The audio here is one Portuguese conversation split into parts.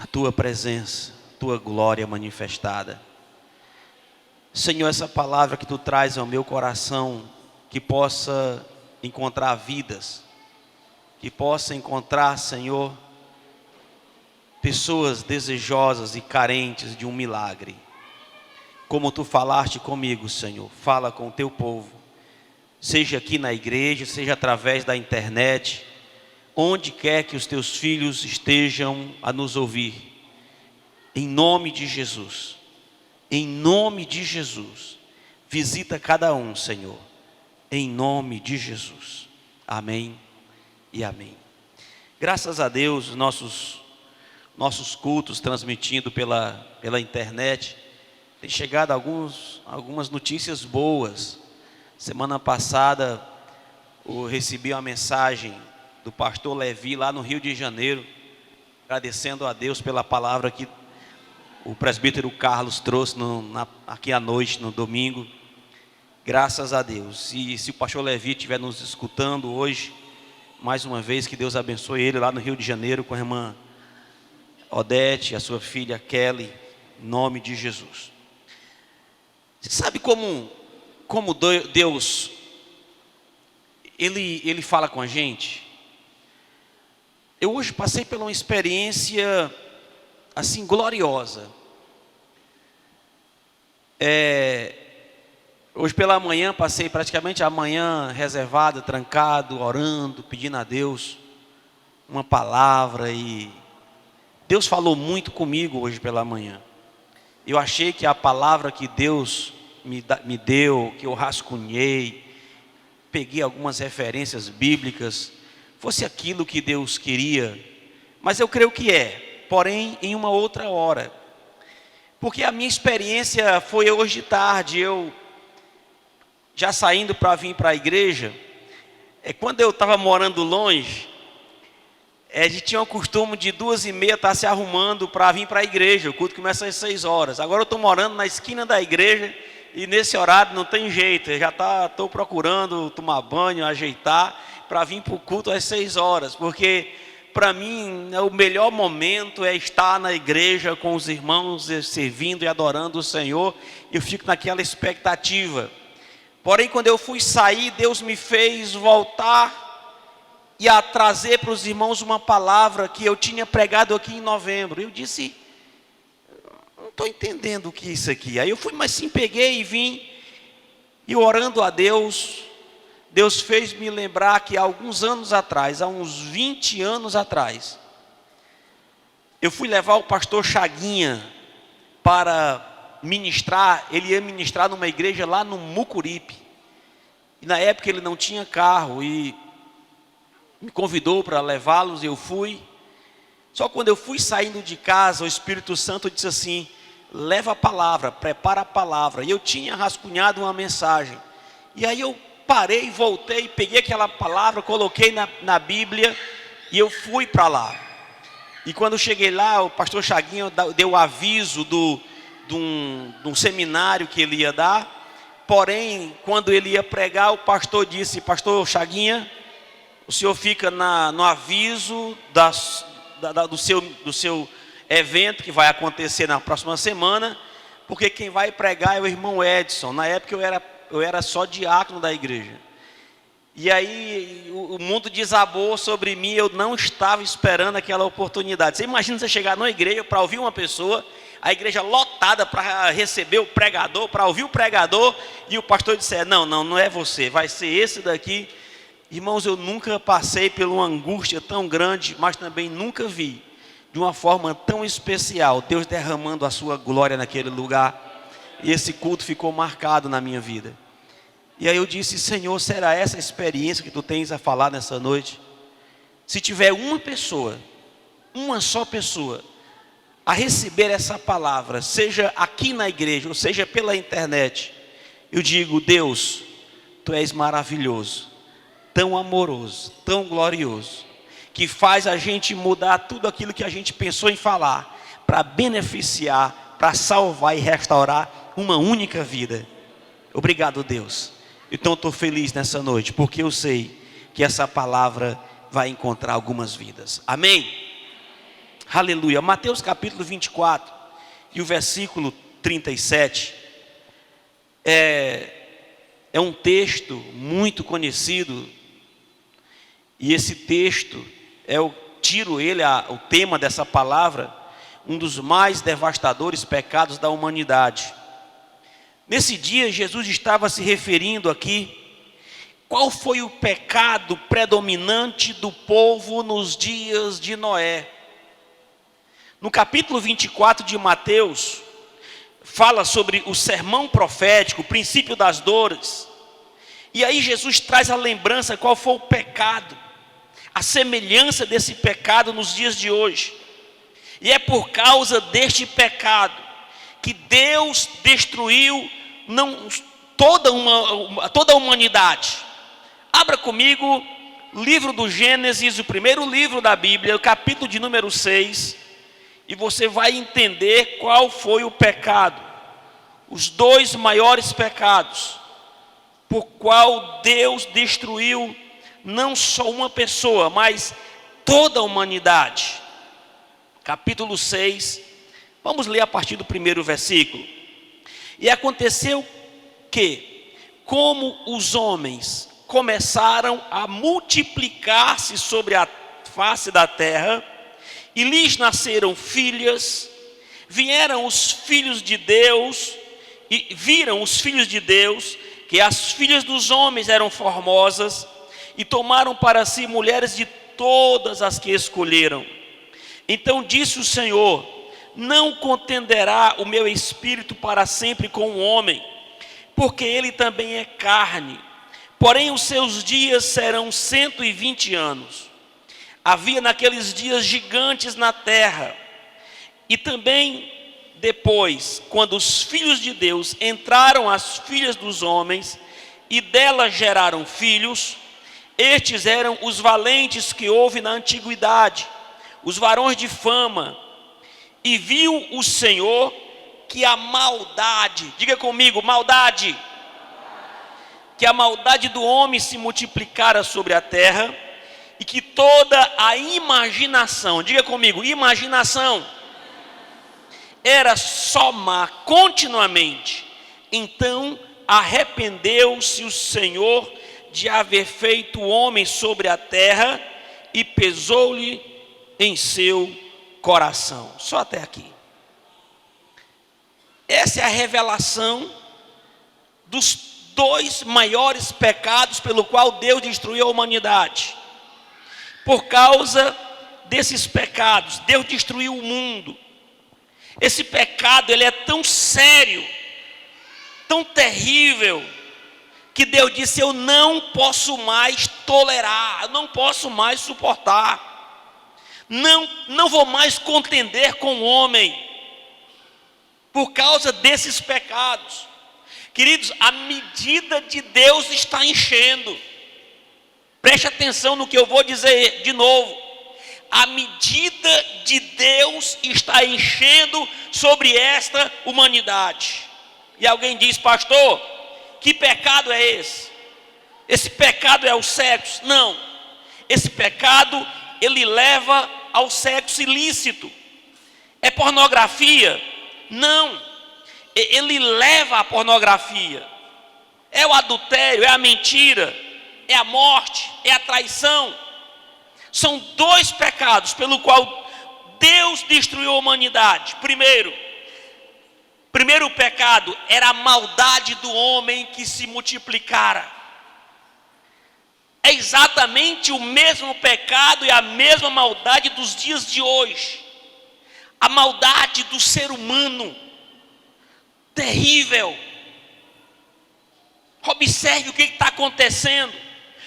Tua presença, Tua glória manifestada. Senhor, essa palavra que Tu traz ao meu coração, que possa encontrar vidas, que possa encontrar, Senhor, pessoas desejosas e carentes de um milagre. Como Tu falaste comigo, Senhor, fala com o Teu povo, seja aqui na igreja, seja através da internet, onde quer que os Teus filhos estejam a nos ouvir. Em nome de Jesus, em nome de Jesus, visita cada um, Senhor, em nome de Jesus, amém e amém. Graças a Deus, nossos cultos transmitindo pela internet, tem chegado algumas notícias boas. Semana passada eu recebi uma mensagem do pastor Levi lá no Rio de Janeiro, agradecendo a Deus pela palavra que o presbítero Carlos trouxe aqui à noite, no domingo. Graças a Deus. E se o pastor Levi estiver nos escutando hoje, mais uma vez, que Deus abençoe ele lá no Rio de Janeiro com a irmã Odete, a sua filha Kelly, em nome de Jesus. Você sabe como Deus, Ele fala com a gente? Eu hoje passei por uma experiência assim gloriosa. Hoje pela manhã passei praticamente a manhã reservado, trancado, orando, pedindo a Deus uma palavra, e Deus falou muito comigo hoje pela manhã. Eu achei que a palavra que Deus me deu, que eu rascunhei, peguei algumas referências bíblicas, fosse aquilo que Deus queria, mas eu creio que porém em uma outra hora, porque a minha experiência foi hoje de tarde, eu já saindo para vir para a igreja. Quando eu estava morando longe, a gente tinha o costume de 2h30 estar se arrumando para vir para a igreja. O culto começa às 6 horas. Agora eu estou morando na esquina da igreja e nesse horário não tem jeito. Eu já estou procurando tomar banho, ajeitar para vir para o culto às 6 horas, porque para mim o melhor momento é estar na igreja com os irmãos, servindo e adorando o Senhor. Eu fico naquela expectativa. Porém, quando eu fui sair, Deus me fez voltar e a trazer para os irmãos uma palavra que eu tinha pregado aqui em novembro. Eu disse, não estou entendendo o que é isso aqui. Aí eu fui, mas sim, peguei e vim, e orando a Deus, Deus fez me lembrar que há alguns anos atrás, há uns 20 anos atrás, eu fui levar o pastor Chaguinha para ministrar. Ele ia ministrar numa igreja lá no Mucuripe, e na época ele não tinha carro, e me convidou para levá-los, e eu fui. Só quando eu fui saindo de casa, o Espírito Santo disse assim, leva a palavra, prepara a palavra. E eu tinha rascunhado uma mensagem, e aí eu parei, voltei, peguei aquela palavra, coloquei na Bíblia, e eu fui para lá. E quando cheguei lá, o pastor Chaguinha deu o aviso de um seminário que ele ia dar. Porém, quando ele ia pregar, o pastor disse, pastor Chaguinha, o senhor fica no aviso do seu evento que vai acontecer na próxima semana, porque quem vai pregar é o irmão Edson. Na época eu era só diácono da igreja. E aí o mundo desabou sobre mim, eu não estava esperando aquela oportunidade. Você imagina você chegar numa igreja para ouvir uma pessoa, a igreja lotada para receber o pregador, para ouvir o pregador, e o pastor disser, não é você, vai ser esse daqui. Irmãos, eu nunca passei por uma angústia tão grande, mas também nunca vi de uma forma tão especial Deus derramando a sua glória naquele lugar. E esse culto ficou marcado na minha vida. E aí eu disse, Senhor, será essa experiência que Tu tens a falar nessa noite? Se tiver uma pessoa, uma só pessoa, a receber essa palavra, seja aqui na igreja, ou seja pela internet, eu digo, Deus, Tu és maravilhoso, tão amoroso, tão glorioso, que faz a gente mudar tudo aquilo que a gente pensou em falar, para beneficiar, para salvar e restaurar uma única vida. Obrigado, Deus. Então eu estou feliz nessa noite, porque eu sei que essa palavra vai encontrar algumas vidas. Amém? Aleluia. Mateus capítulo 24 e o versículo 37 é um texto muito conhecido, e esse texto o tema dessa palavra, um dos mais devastadores pecados da humanidade. Nesse dia Jesus estava se referindo aqui, qual foi o pecado predominante do povo nos dias de Noé. No capítulo 24 de Mateus, fala sobre o sermão profético, o princípio das dores. E aí Jesus traz a lembrança qual foi o pecado, a semelhança desse pecado nos dias de hoje. E é por causa deste pecado que Deus destruiu toda a humanidade. Abra comigo livro do Gênesis, o primeiro livro da Bíblia, o capítulo de número 6, e você vai entender qual foi o pecado, os dois maiores pecados, por qual Deus destruiu não só uma pessoa, mas toda a humanidade. Capítulo 6, vamos ler a partir do primeiro versículo. E aconteceu que, como os homens começaram a multiplicar-se sobre a face da terra, e lhes nasceram filhas, vieram os filhos de Deus, e viram os filhos de Deus, que as filhas dos homens eram formosas, e tomaram para si mulheres de todas as que escolheram. Então disse o Senhor: não contenderá o meu espírito para sempre com o homem, porque ele também é carne, porém os seus dias serão 120 anos. Havia naqueles dias gigantes na terra, e também depois, quando os filhos de Deus entraram às filhas dos homens, e delas geraram filhos, estes eram os valentes que houve na antiguidade, os varões de fama. E viu o Senhor que a maldade, diga comigo, maldade, que a maldade do homem se multiplicara sobre a terra, e que toda a imaginação, diga comigo, imaginação, era só má continuamente. Então arrependeu-se o Senhor de haver feito o homem sobre a terra, e pesou-lhe em seu coração. Só até aqui. Essa é a revelação dos dois maiores pecados pelo qual Deus destruiu a humanidade. Por causa desses pecados, Deus destruiu o mundo. Esse pecado, ele é tão sério, tão terrível, que Deus disse: eu não posso mais tolerar, eu não posso mais suportar, não vou mais contender com o homem, por causa desses pecados. Queridos, a medida de Deus está enchendo. Preste atenção no que eu vou dizer de novo. A medida de Deus está enchendo sobre esta humanidade. E alguém diz: pastor, que pecado é esse? Esse pecado é o sexo? Não. Esse pecado, ele leva ao sexo ilícito. É pornografia? Não. Ele leva à pornografia. É o adultério, é a mentira, é a morte, é a traição. São dois pecados pelo qual Deus destruiu a humanidade. Primeiro pecado era a maldade do homem que se multiplicara. É exatamente o mesmo pecado e a mesma maldade dos dias de hoje. A maldade do ser humano, terrível. Observe o que está acontecendo.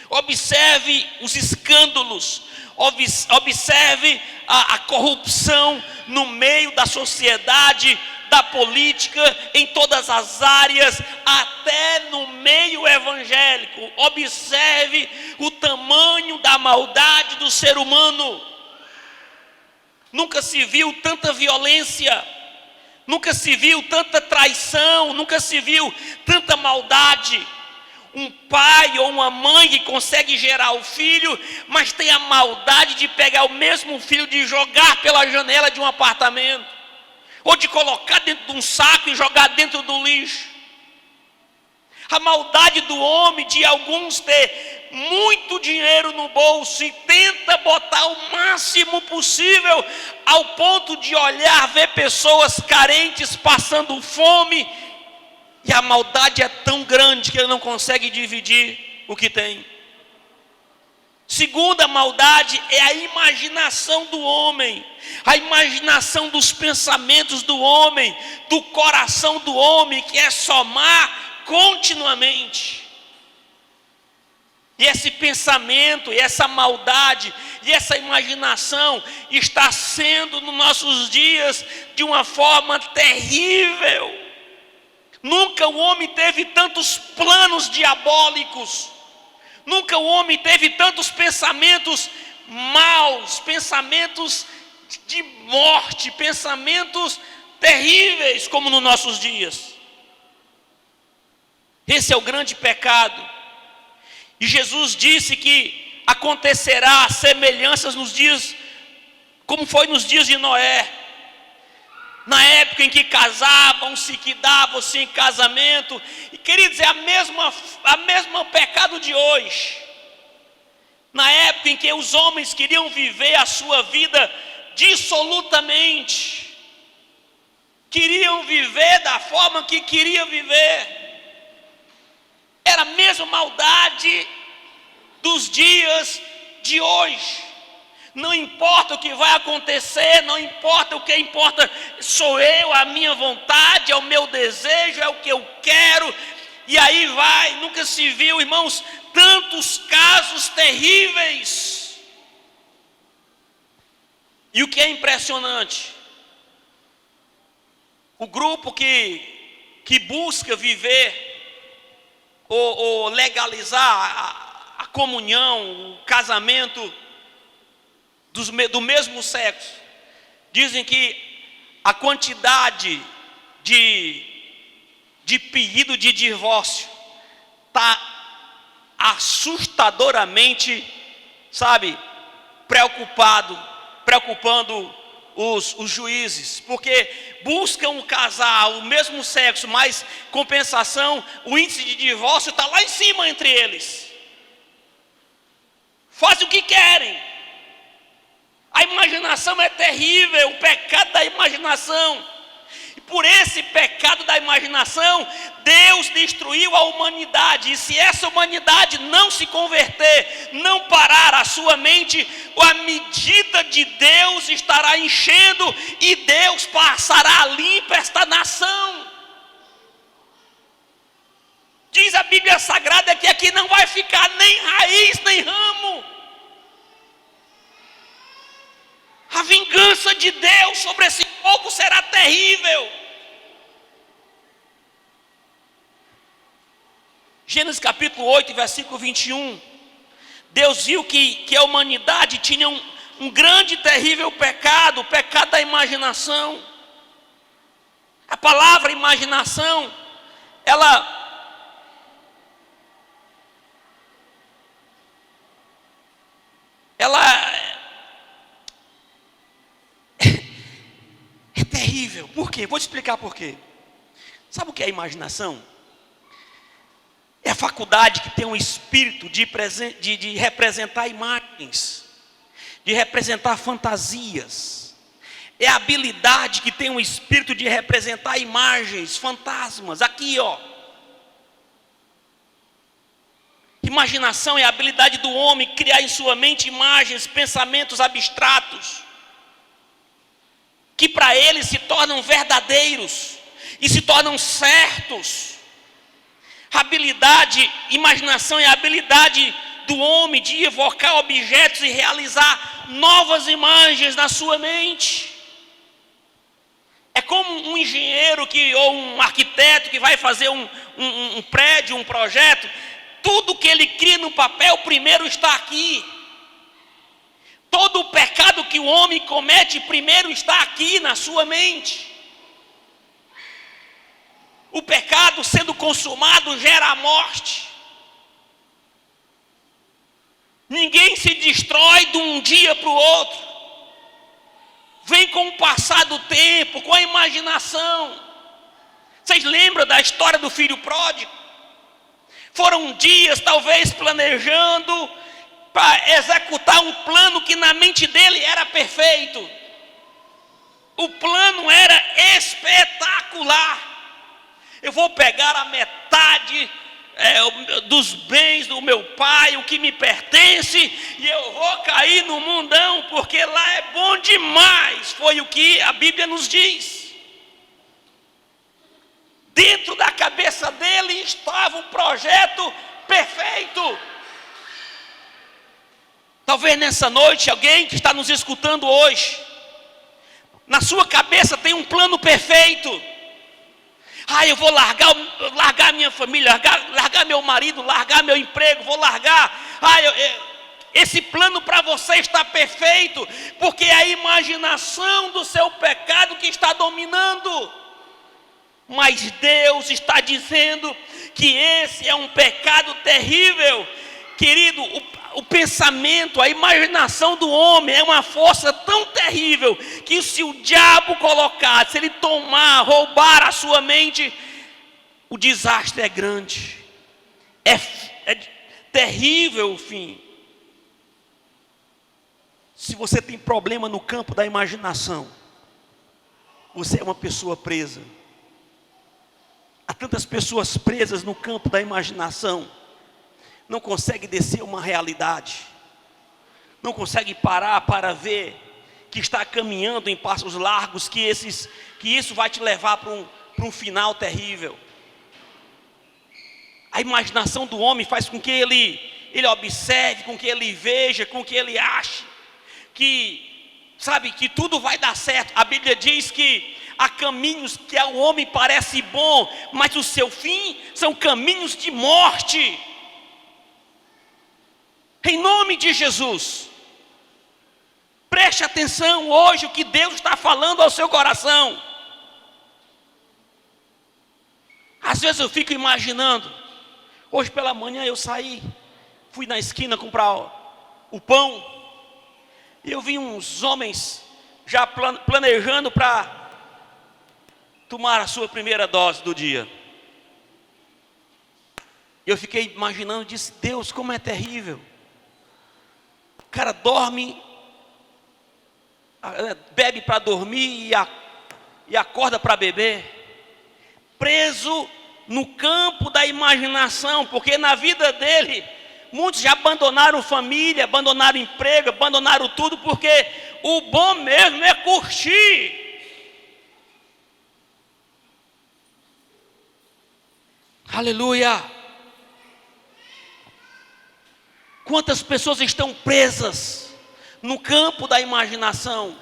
Observe os escândalos. Observe a corrupção no meio da sociedade, da política, em todas as áreas, até no meio evangélico. Observe o tamanho da maldade do ser humano. Nunca se viu tanta violência, nunca se viu tanta traição, nunca se viu tanta maldade. um pai ou uma mãe que consegue gerar o filho, mas tem a maldade de pegar o mesmo filho, de jogar pela janela de um apartamento, ou de colocar dentro de um saco e jogar dentro do lixo. A maldade do homem, de alguns ter muito dinheiro no bolso e tenta botar o máximo possível, ao ponto de olhar, ver pessoas carentes passando fome, e a maldade é tão grande que ele não consegue dividir o que tem. Segunda maldade é a imaginação do homem, a imaginação dos pensamentos do homem, do coração do homem, que é somar continuamente. E esse pensamento, e essa maldade, e essa imaginação está sendo nos nossos dias de uma forma terrível. Nunca o homem teve tantos planos diabólicos, nunca o homem teve tantos pensamentos maus, pensamentos de morte, pensamentos terríveis como nos nossos dias. Esse é o grande pecado. E Jesus disse que acontecerá semelhanças nos dias, como foi nos dias de Noé. Na época em que casavam-se, que davam-se em casamento. E queridos, é a mesma pecado de hoje. Na época em que os homens queriam viver a sua vida dissolutamente, queriam viver da forma que queriam viver. Era a mesma maldade dos dias de hoje. Não importa o que vai acontecer, não importa, o que importa sou eu, a minha vontade, é o meu desejo, é o que eu quero. E aí vai, nunca se viu, irmãos, tantos casos terríveis. E o que é impressionante, o grupo que busca viver ou legalizar a comunhão, o casamento do mesmo sexo, dizem que a quantidade de pedido de divórcio está assustadoramente, preocupando os juízes, porque buscam casar o mesmo sexo, mas compensação, o índice de divórcio está lá em cima entre eles. Fazem o que querem. A imaginação é terrível, o pecado da imaginação. E por esse pecado da imaginação, Deus destruiu a humanidade. E se essa humanidade não se converter, não parar a sua mente, a medida de Deus estará enchendo e Deus passará limpo esta nação. Diz a Bíblia Sagrada que aqui não vai ficar nem raiz, nem ramo. A vingança de Deus sobre esse povo será terrível. Gênesis capítulo 8, versículo 21. Deus viu que a humanidade tinha um grande e terrível pecado, o pecado da imaginação. A palavra imaginação, ela é terrível. Por quê? Vou te explicar por quê. Sabe o que é imaginação? É a faculdade que tem um espírito de representar imagens, de representar fantasias. É a habilidade que tem um espírito de representar imagens, fantasmas. Aqui, ó. Imaginação é a habilidade do homem criar em sua mente imagens, pensamentos abstratos, que para ele se tornam verdadeiros e se tornam certos. Imaginação é a habilidade do homem de evocar objetos e realizar novas imagens na sua mente. É como um engenheiro ou um arquiteto que vai fazer um prédio, um projeto. Tudo que ele cria no papel primeiro está aqui. Todo o pecado que o homem comete primeiro está aqui na sua mente. O pecado sendo consumado gera a morte. destrói de um dia para o outro. Vem com o passar do tempo, com a imaginação. Vocês lembram da história do filho pródigo? Foram dias talvez planejando para executar um plano que na mente dele era perfeito. O plano era espetacular. Eu vou pegar a metade dos bens do meu pai, o que me pertence, e eu vou cair no mundão, porque lá é bom demais. Foi o que a Bíblia nos diz. Dentro da cabeça dele estava um projeto perfeito. Talvez nessa noite, alguém que está nos escutando hoje, na sua cabeça tem um plano perfeito. Eu vou largar minha família, largar meu marido, largar meu emprego, vou largar. Esse plano para você está perfeito, porque é a imaginação do seu pecado que está dominando. Mas Deus está dizendo que esse é um pecado terrível. Querido, o pensamento, a imaginação do homem é uma força tão terrível que se o diabo colocar, se ele tomar, roubar a sua mente, o desastre é grande. É terrível o fim. Se você tem problema no campo da imaginação, você é uma pessoa presa. Há tantas pessoas presas no campo da imaginação. Não consegue descer uma realidade, não consegue parar para ver que está caminhando em passos largos, que isso vai te levar para um final terrível. A imaginação do homem faz com que ele observe, com que ele veja, com que ele ache, que tudo vai dar certo. A Bíblia diz que há caminhos que ao homem parece bom, mas o seu fim são caminhos de morte. Em nome de Jesus, preste atenção hoje o que Deus está falando ao seu coração. Às vezes eu fico imaginando, hoje pela manhã eu fui na esquina comprar o pão, e eu vi uns homens já planejando para tomar a sua primeira dose do dia. Eu fiquei imaginando, disse, Deus, como é terrível. O cara dorme, bebe para dormir e acorda para beber, preso no campo da imaginação, porque na vida dele, muitos já abandonaram família, abandonaram emprego, abandonaram tudo, porque o bom mesmo é curtir. Aleluia! Quantas pessoas estão presas no campo da imaginação?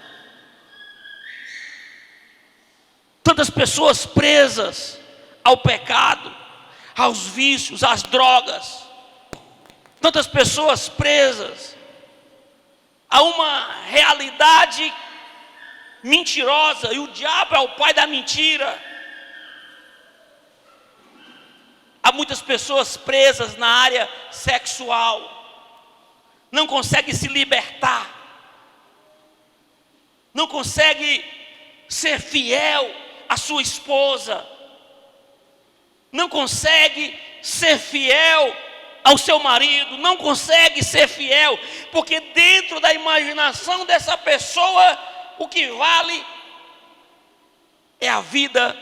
Tantas pessoas presas ao pecado, aos vícios, às drogas. Tantas pessoas presas a uma realidade mentirosa, e o diabo é o pai da mentira. Há muitas pessoas presas na área sexual. Não consegue se libertar, não consegue ser fiel à sua esposa, não consegue ser fiel ao seu marido, não consegue ser fiel, porque dentro da imaginação dessa pessoa, o que vale é a vida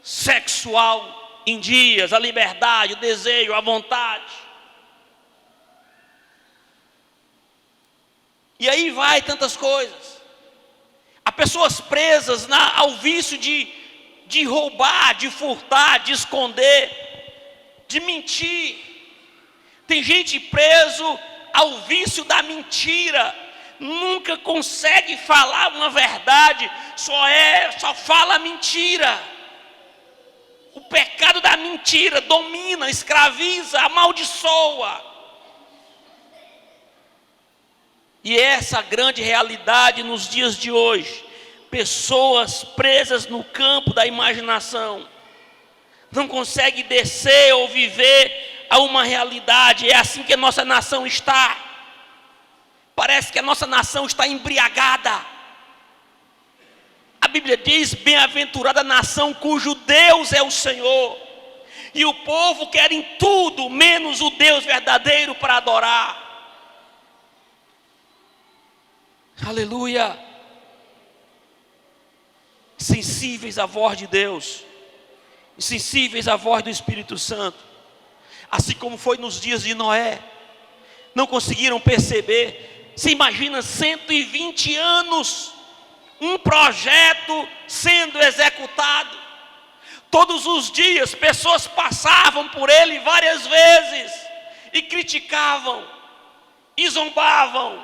sexual em dias, a liberdade, o desejo, a vontade. E aí vai tantas coisas. Há pessoas presas ao vício de roubar, de furtar, de esconder, de mentir. Tem gente preso ao vício da mentira. Nunca consegue falar uma verdade, só fala mentira. O pecado da mentira domina, escraviza, amaldiçoa. E essa grande realidade nos dias de hoje, pessoas presas no campo da imaginação, não conseguem descer ou viver a uma realidade. É assim que a nossa nação está. Parece que a nossa nação está embriagada. A Bíblia diz: bem-aventurada a nação cujo Deus é o Senhor. E o povo quer em tudo menos o Deus verdadeiro para adorar. Aleluia. Sensíveis à voz de Deus, sensíveis à voz do Espírito Santo, assim como foi nos dias de Noé. Não conseguiram perceber. Você imagina 120 anos, um projeto sendo executado. Todos os dias pessoas passavam por ele várias vezes e criticavam e zombavam.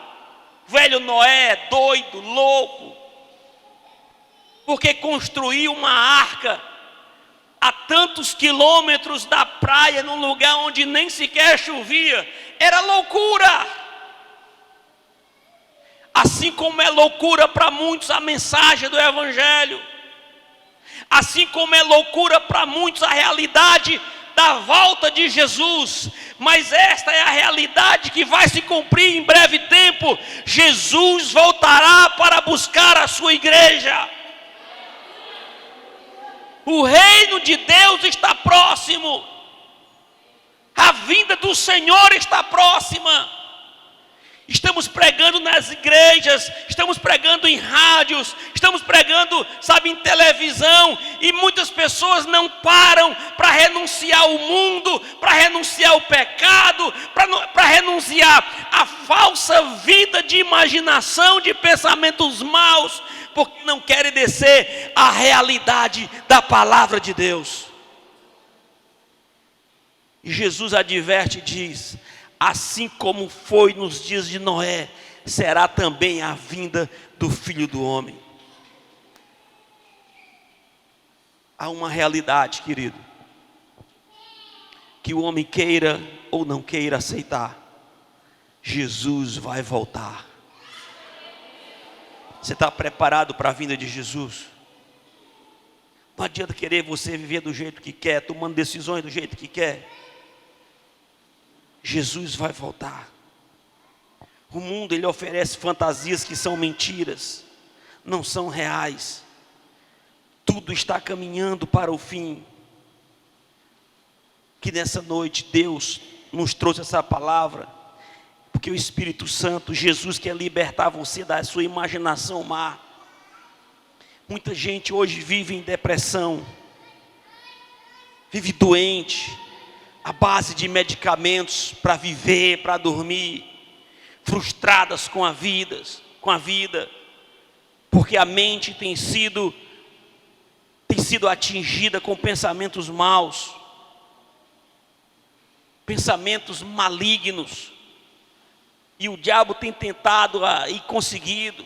Velho Noé, doido, louco, porque construiu uma arca a tantos quilômetros da praia, num lugar onde nem sequer chovia. Era loucura. Assim como é loucura para muitos a mensagem do Evangelho, assim como é loucura para muitos a realidade da volta de Jesus, mas esta é a realidade que vai se cumprir em breve tempo. Jesus voltará para buscar a sua igreja. O reino de Deus está próximo, a vinda do Senhor está próxima. Estamos pregando nas igrejas, estamos pregando em rádios, estamos pregando, sabe, em televisão, e muitas pessoas não param para renunciar ao mundo, para renunciar ao pecado, para renunciar à falsa vida de imaginação, de pensamentos maus, porque não querem descer à realidade da palavra de Deus. E Jesus adverte e diz: assim como foi nos dias de Noé, será também a vinda do Filho do Homem. Há uma realidade, querido, que o homem queira ou não queira aceitar: Jesus vai voltar. Você está preparado para a vinda de Jesus? Não adianta querer você viver do jeito que quer, tomando decisões do jeito que quer. Jesus vai voltar. O mundo, ele oferece fantasias que são mentiras, não são reais. Tudo está caminhando para o fim. Que nessa noite Deus nos trouxe essa palavra, porque o Espírito Santo, Jesus, quer libertar você da sua imaginação má. Muita gente hoje vive em depressão, vive doente, à base de medicamentos para viver, para dormir, frustradas com a vida, porque a mente tem sido atingida com pensamentos maus, pensamentos malignos, e o diabo tem tentado e conseguido.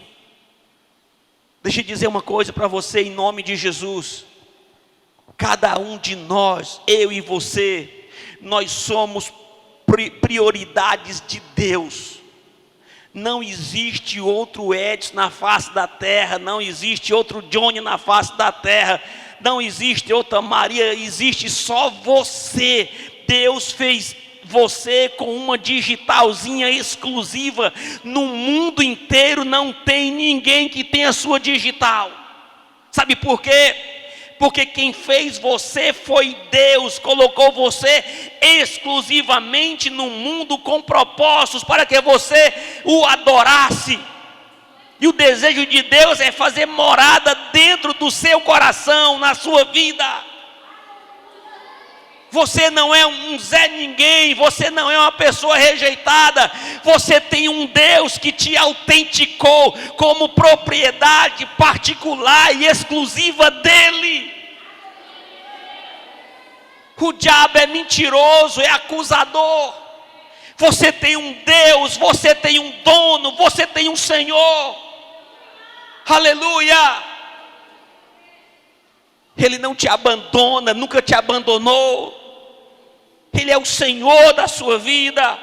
Deixa eu dizer uma coisa para você, em nome de Jesus: cada um de nós, eu e você, nós somos prioridades de Deus. Não existe outro Edson na face da terra, não existe outro Johnny na face da terra, não existe outra Maria, existe só você. Deus fez você com uma digitalzinha exclusiva. No mundo inteiro não tem ninguém que tenha a sua digital. Sabe por quê? Porque quem fez você foi Deus, colocou você exclusivamente no mundo com propósitos para que você o adorasse. E o desejo de Deus é fazer morada dentro do seu coração, na sua vida. Você não é um Zé Ninguém, você não é uma pessoa rejeitada. Você tem um Deus que te autenticou como propriedade particular e exclusiva dele. O diabo é mentiroso, é acusador. Você tem um Deus, você tem um dono, você tem um Senhor. Aleluia! Ele não te abandona, nunca te abandonou. Ele é o Senhor da sua vida.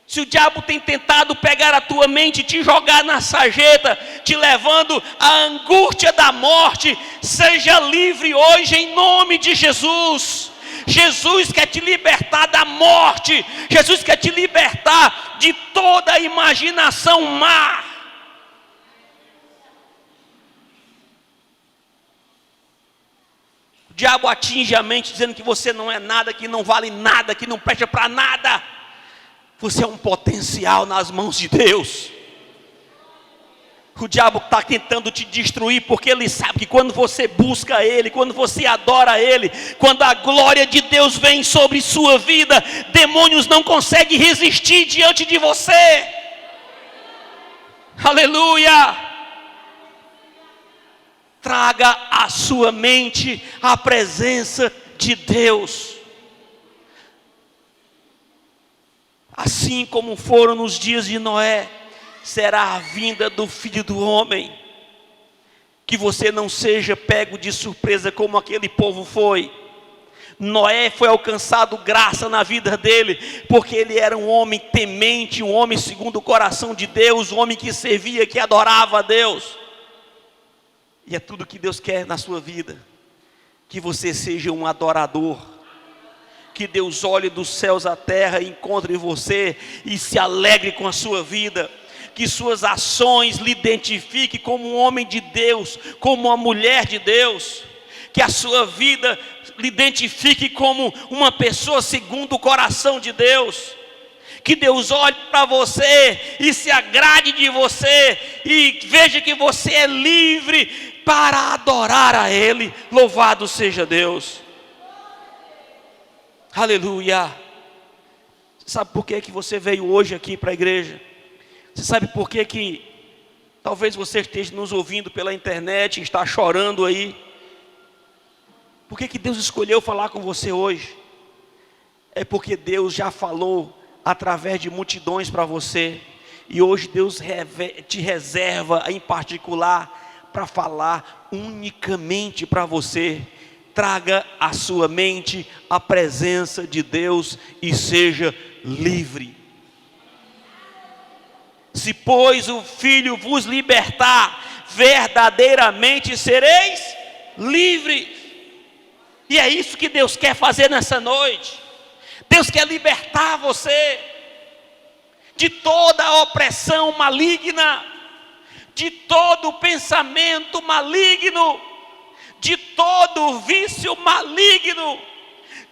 Se o diabo tem tentado pegar a tua mente e te jogar na sarjeta, te levando à angústia da morte, seja livre hoje em nome de Jesus. Jesus quer te libertar da morte. Jesus quer te libertar de toda a imaginação má. O diabo atinge a mente dizendo que você não é nada, que não vale nada, que não presta para nada. Você é um potencial nas mãos de Deus. O diabo está tentando te destruir, porque ele sabe que quando você busca Ele, quando você adora Ele, quando a glória de Deus vem sobre sua vida, demônios não conseguem resistir diante de você. Aleluia! Traga à sua mente a presença de Deus. Assim como foram nos dias de Noé, será a vinda do Filho do Homem. Que você não seja pego de surpresa como aquele povo foi. Noé foi alcançado graça na vida dele, porque ele era um homem temente, um homem segundo o coração de Deus, um homem que servia, que adorava a Deus. E é tudo que Deus quer na sua vida, que você seja um adorador. Que Deus olhe dos céus à terra, encontre você e se alegre com a sua vida. Que suas ações lhe identifiquem como um homem de Deus, como uma mulher de Deus. Que a sua vida lhe identifique como uma pessoa segundo o coração de Deus. Que Deus olhe para você e se agrade de você e veja que você é livre para adorar a Ele. Louvado seja Deus. Aleluia. Você sabe por que você veio hoje aqui para a igreja? Você sabe por que talvez você esteja nos ouvindo pela internet, está chorando aí? Por que Deus escolheu falar com você hoje? É porque Deus já falou através de multidões para você. E hoje Deus te reserva em particular para falar unicamente para você. Traga à sua mente a presença de Deus e seja livre. Se pois o Filho vos libertar, verdadeiramente sereis livres. E é isso que Deus quer fazer nessa noite. Deus quer libertar você de toda a opressão maligna, de todo pensamento maligno, de todo vício maligno,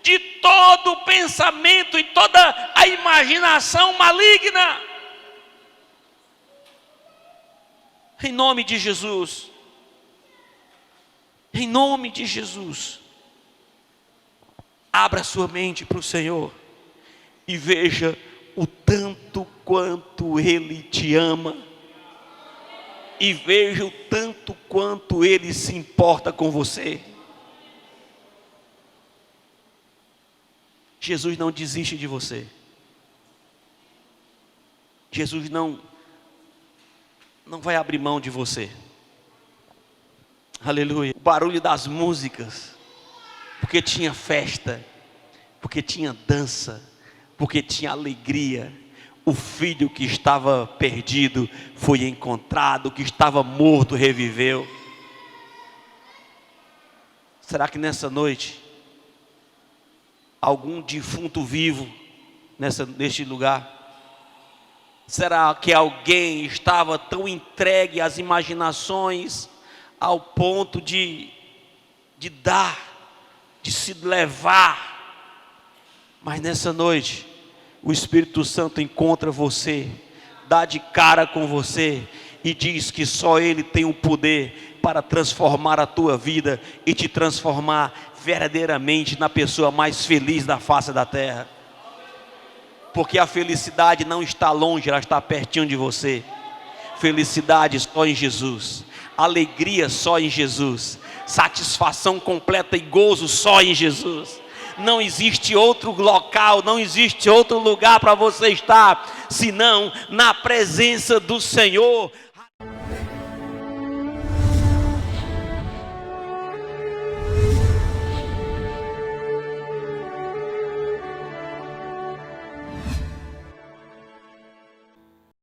de todo pensamento e toda a imaginação maligna. Em nome de Jesus. Em nome de Jesus. Abra sua mente para o Senhor e veja o tanto quanto Ele te ama. E veja o tanto quanto Ele se importa com você. Jesus não desiste de você. Jesus não vai abrir mão de você. Aleluia. O barulho das músicas, porque tinha festa, porque tinha dança, porque tinha alegria. O filho que estava perdido foi encontrado, o que estava morto reviveu. Será que nessa noite algum defunto vivo neste lugar? Será que alguém estava tão entregue às imaginações ao ponto de se levar? Mas nessa noite o Espírito Santo encontra você, dá de cara com você e diz que só Ele tem o poder para transformar a tua vida e te transformar verdadeiramente na pessoa mais feliz da face da terra. Porque a felicidade não está longe, ela está pertinho de você. Felicidade só em Jesus, alegria só em Jesus, satisfação completa e gozo só em Jesus. Não existe outro local, não existe outro lugar para você estar, senão na presença do Senhor.